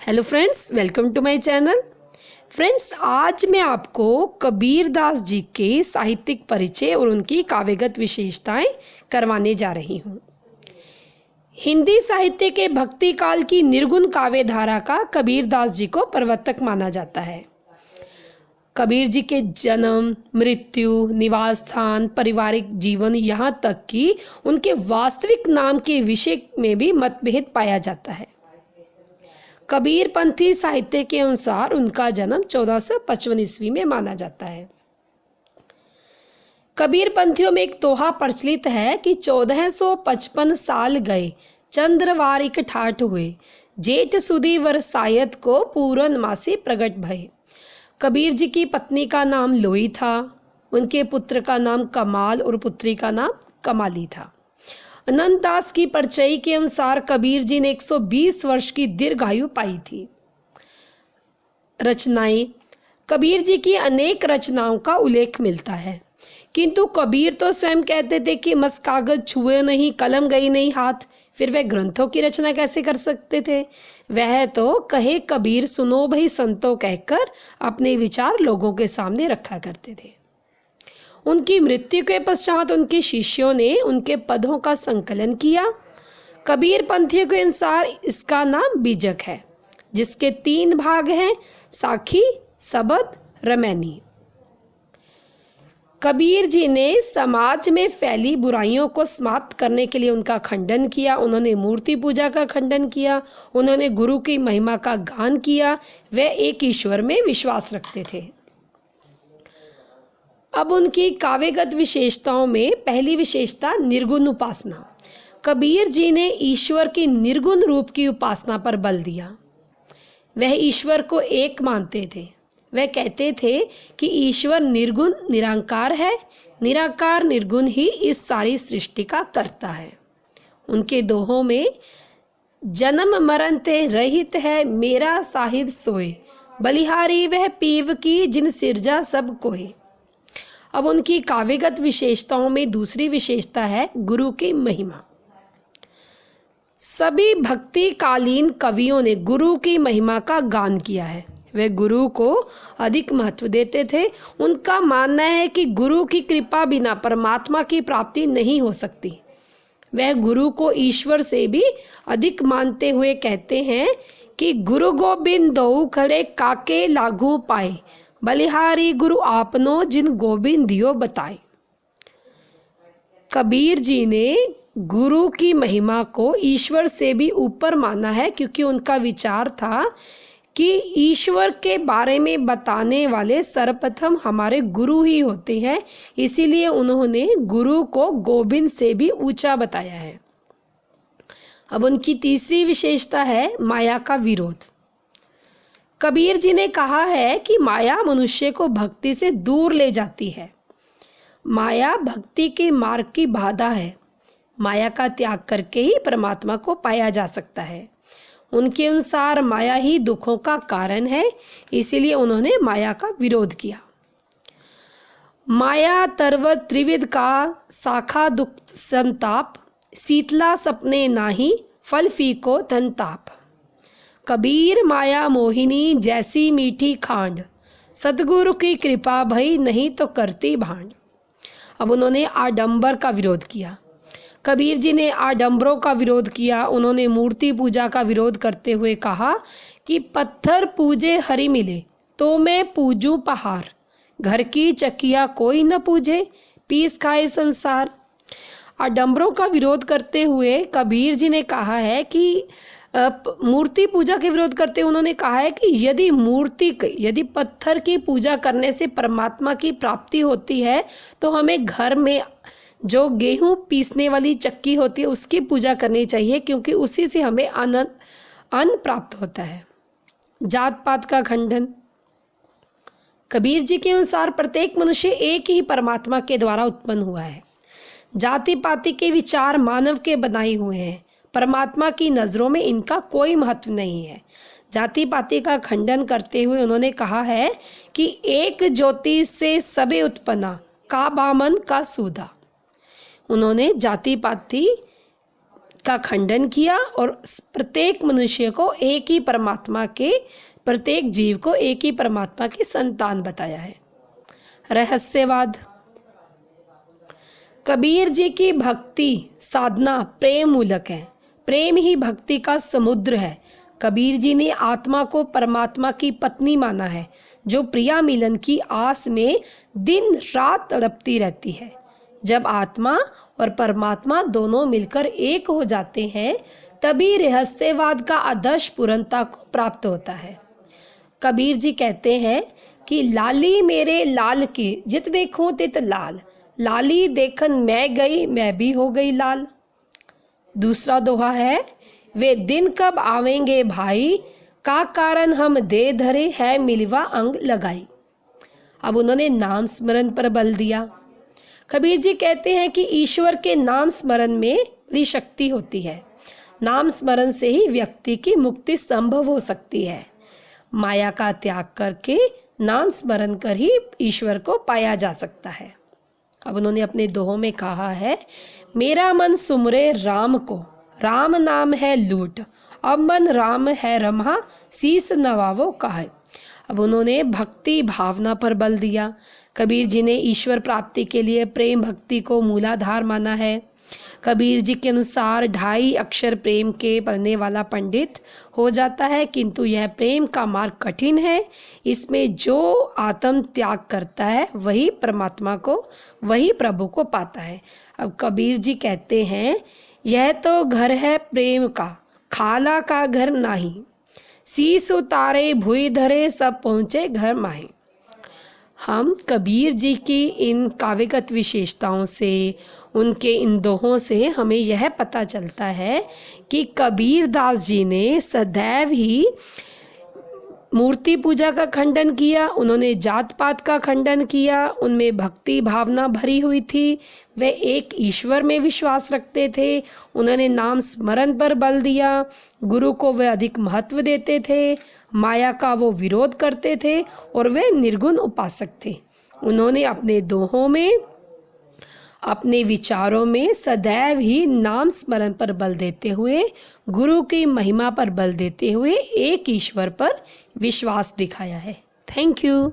Hello friends, welcome to my channel. Friends, आज मैं आपको कबीर दास जी के साहित्यिक परिचय और उनकी काव्यगत विशेषताएं करवाने जा रही हूँ। हिंदी साहित्य के भक्ति काल की निर्गुण काव्य धारा का कबीर दास जी को प्रवर्तक माना जाता है। कबीर जी के जन्म, मृत्यु, निवास स्थान, पारिवारिक जीवन, यहाँ तक कि उनके वास्तविक नाम के विषय में भी मतभेद पाया जाता है। कबीर पंथी साहित्य के अनुसार उनका जन्म 1455 ईस्वी में माना जाता है। कबीर पंथियों में एक दोहा प्रचलित है कि 1455 साल गए, चंद्रवारिक ठाठ हुए, जेठ सुदी वरसायत को पूर्णमासी प्रगट भय। कबीर जी की पत्नी का नाम लोई था, उनके पुत्र का नाम कमाल और पुत्री का नाम कमाली था। अनंत दास की परिचय के अनुसार कबीर जी ने 120 वर्ष की दीर्घायु पाई थी। रचनाएं। कबीर जी की अनेक रचनाओं का उल्लेख मिलता है, किंतु कबीर तो स्वयं कहते थे कि मस कागज छुए नहीं, कलम गई नहीं हाथ, फिर वह ग्रंथों की रचना कैसे कर सकते थे। वह तो कहे कबीर सुनो भई संतो कहकर अपने विचार लोगों के सामने रखा करते थे। उनकी मृत्यु के पश्चात उनके शिष्यों ने उनके पदों का संकलन किया। कबीर पंथियों के अनुसार इसका नाम बीजक है, जिसके 3 भाग हैं, साखी, सबद, रमैनी। कबीर जी ने समाज में फैली बुराइयों को समाप्त करने के लिए उनका खंडन किया। उन्होंने मूर्ति पूजा का खंडन किया, उन्होंने गुरु की महिमा का गान किया। वे एक ईश्वर में विश्वास रखते थे। अब उनकी काव्यगत विशेषताओं में पहली विशेषता निर्गुण उपासना। कबीर जी ने ईश्वर की निर्गुण रूप की उपासना पर बल दिया। वह ईश्वर को एक मानते थे। वह कहते थे कि ईश्वर निर्गुण निराकार है, निराकार निर्गुण ही इस सारी सृष्टि का कर्ता है। उनके दोहों में जन्म मरण ते रहित है मेरा साहिब सोए, बलिहारी वह पीव की जिन सिरजा सब कोय। अब उनकी काव्यगत विशेषताओं में दूसरी विशेषता है गुरु की महिमा। सभी भक्ति कालीन कवियों ने गुरु की महिमा का गान किया है। वे गुरु को अधिक महत्व देते थे। उनका मानना है कि गुरु की कृपा बिना परमात्मा की प्राप्ति नहीं हो सकती। वह गुरु को ईश्वर से भी अधिक मानते हुए कहते हैं कि गुरु गोबिंद दो खड़े काके लागू पाए, बलिहारी गुरु आपनो जिन गोबिंद दियो बताए। कबीर जी ने गुरु की महिमा को ईश्वर से भी ऊपर माना है, क्योंकि उनका विचार था कि ईश्वर के बारे में बताने वाले सर्वप्रथम हमारे गुरु ही होते हैं। इसीलिए उन्होंने गुरु को गोविंद से भी ऊंचा बताया है। अब उनकी तीसरी विशेषता है माया का विरोध। कबीर जी ने कहा है कि माया मनुष्य को भक्ति से दूर ले जाती है। माया भक्ति के मार्ग की बाधा है। माया का त्याग करके ही परमात्मा को पाया जा सकता है। उनके अनुसार माया ही दुखों का कारण है, इसीलिए उन्होंने माया का विरोध किया। माया तरव त्रिविध का शाखा दुख संताप, शीतला सपने नाही फल फीको धनताप। कबीर माया मोहिनी जैसी मीठी खांड, सतगुरु की कृपा भई नहीं तो करती भांड। अब उन्होंने आडंबर का विरोध किया। कबीर जी ने आडंबरों का विरोध किया। उन्होंने मूर्ति पूजा का विरोध करते हुए कहा कि पत्थर पूजे हरि मिले तो मैं पूजूं पहाड़, घर की चकिया कोई न पूजे पीस खाए संसार। आडंबरों का विरोध करते हुए कबीर जी ने कहा है कि मूर्ति पूजा के विरोध करते उन्होंने कहा है कि यदि पत्थर की पूजा करने से परमात्मा की प्राप्ति होती है, तो हमें घर में जो गेहूं पीसने वाली चक्की होती है उसकी पूजा करनी चाहिए, क्योंकि उसी से हमें अन्न प्राप्त होता है। जात पात का खंडन। कबीर जी के अनुसार प्रत्येक मनुष्य एक ही परमात्मा के द्वारा उत्पन्न हुआ है। जाति पाति के विचार मानव के बनाए हुए हैं। परमात्मा की नज़रों में इनका कोई महत्व नहीं है। जाति पाति का खंडन करते हुए उन्होंने कहा है कि एक ज्योति से सबे उत्पन्ना, का बामन का सूदा। उन्होंने जाति पाति का खंडन किया और प्रत्येक मनुष्य को एक ही परमात्मा के, प्रत्येक जीव को एक ही परमात्मा की संतान बताया है। रहस्यवाद। कबीर जी की भक्ति साधना प्रेम मूलक है। प्रेम ही भक्ति का समुद्र है। कबीर जी ने आत्मा को परमात्मा की पत्नी माना है, जो प्रिया मिलन की आस में दिन रात तड़पती रहती है। जब आत्मा और परमात्मा दोनों मिलकर एक हो जाते हैं, तभी रहस्यवाद का आदर्श पूर्णता को प्राप्त होता है। कबीर जी कहते हैं कि लाली मेरे लाल की जित देखूं तित लाल, लाली देखन मैं गई मैं भी हो गई लाल। दूसरा दोहा है, वे दिन कब आवेंगे भाई, का कारण हम दे धरे है मिलवा अंग लगाई। अब उन्होंने नाम स्मरण पर बल दिया। कबीर जी कहते हैं कि ईश्वर के नाम स्मरण में बड़ी शक्ति होती है। नाम स्मरण से ही व्यक्ति की मुक्ति संभव हो सकती है। माया का त्याग करके नाम स्मरण कर ही ईश्वर को पाया जा सकता है। अब उन्होंने अपने दोहों में कहा है, मेरा मन सुमरे राम को, राम नाम है लूट, अब मन राम है रमा, शीस नवावो काहे। अब उन्होंने भक्ति भावना पर बल दिया। कबीर जी ने ईश्वर प्राप्ति के लिए प्रेम भक्ति को मूलाधार माना है। कबीर जी के अनुसार 2.5 अक्षर प्रेम के पढ़ने वाला पंडित हो जाता है, किंतु यह प्रेम का मार्ग कठिन है। इसमें जो आत्म त्याग करता है वही परमात्मा को, वही प्रभु को पाता है। अब कबीर जी कहते हैं, यह तो घर है प्रेम का, खाला का घर नाही, शीस उतारे भुई धरे सब पहुँचे घर माही। हम कबीर जी की इन काव्यगत विशेषताओं से, उनके इन दोहों से हमें यह पता चलता है कि कबीर दास जी ने सदैव ही मूर्ति पूजा का खंडन किया। उन्होंने जात पात का खंडन किया। उनमें भक्ति भावना भरी हुई थी। वे एक ईश्वर में विश्वास रखते थे। उन्होंने नाम स्मरण पर बल दिया। गुरु को वे अधिक महत्व देते थे। माया का वो विरोध करते थे और वे निर्गुण उपासक थे। उन्होंने अपने दोहों में, अपने विचारों में सदैव ही नाम स्मरण पर बल देते हुए, गुरु की महिमा पर बल देते हुए एक ईश्वर पर विश्वास दिखाया है। Thank you.